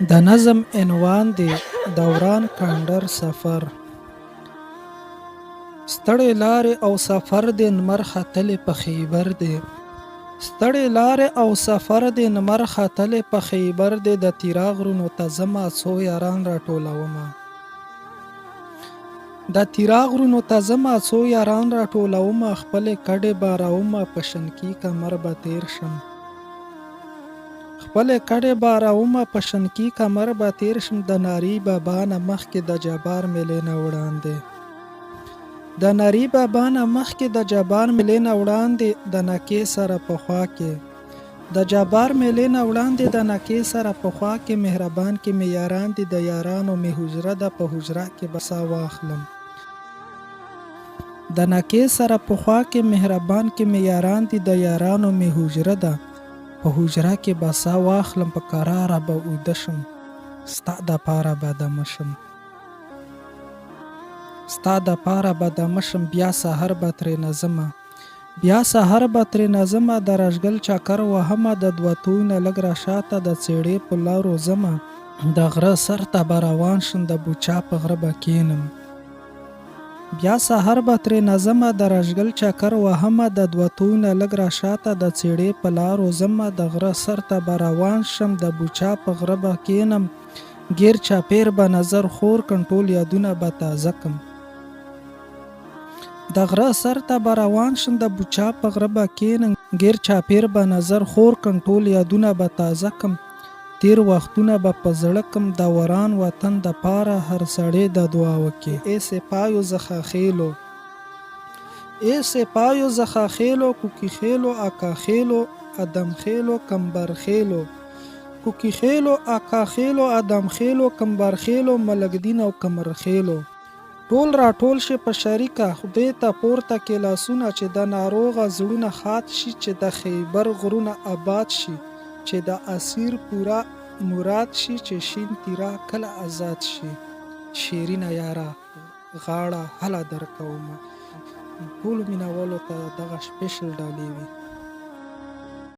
د نظم عنوان دی دوران کاندر سفر. ستړې لارې او سفر دی نمر ختلې په خیبر دی. ستړې لارې او سفر دی نمر ختلې په خیبر دی. د تیرا غرونو ته ځمه څو یاران راټولومه. د تیرا غرونو ته ځمه څو یاران راټولومه. خپلې کډې بارومه په شنکي کمر به تیر شم. خپلې کډې بارومه په شنکي کمر به تیر شم. د ناري بابا نه مخکې د جبار مېلې نه وړاندې. د ناري بابا نه مخکې د جبار مېلې نه وړاندې. د نکې سره په خوا کې د جبار مېلې نه وړاندې. د نکې سره په خوا کې مهربان کې مې یاران دي. د یارانو مې حجره ده په حجره کې به سا واخلم. د نکې سره په خوا کې مهربان کې مې یاران دي. د یارانو مې حجره ده په حجره کې به سا واخلم. په قراره به اوده شم ستا دپاره به دمه شم. ستا دپاره به دمه شم. بیا سحر به ترېنه ځمه بیا سحر به ترېنه ځمه. د رشګل چکر وهمه. د دوه توی نه لږ راشاته د څېړې په لارو ځمه. د غره سر ته به روان شم. د بوچا په غره به کښېنم. بیا سحر به ترېنه ځمه. د رشګل چکر وهمه. د دوه توی نه لږ راشاته د څېړې په لارو ځمه. د غره سر ته به روان شم. د بوچا په غره به کښېنم. ګیر چاپېر به نظر خور کړم ټول یادونه به تازه کړم. د غره سر ته به روان شم. د بوچا په غره به کښېنم. ګیر چاپېر به نظر خور کړم ټول یادونه به تازه کړم. تیر وختونه به په زړه کړم. د وران وطن دپاره هر سړی د دعا وکړي. ای سپایو زخه خیلو ای سپایو زخه خیلو. کوکي خیلو اکا خیلو ادم خیلو کمبر خیلو. کوکي خیلو اکا خیلو ادم خیلو کمبر خیلو ملک دین او کمر خیلو. ټول را ټول شي په شریکه خدای ته پورته کې لاسونه. چې د ناروغه زړونه خات شي. چې د خیبر غرونه آباد شي. چې د اسیر پورا مراد شي. چې شین تیرا کله آزاد شي. شیرینه یاره غاړه هله درکومه. ټولو مینوالو ته دغه سپیشل ډالۍ وي.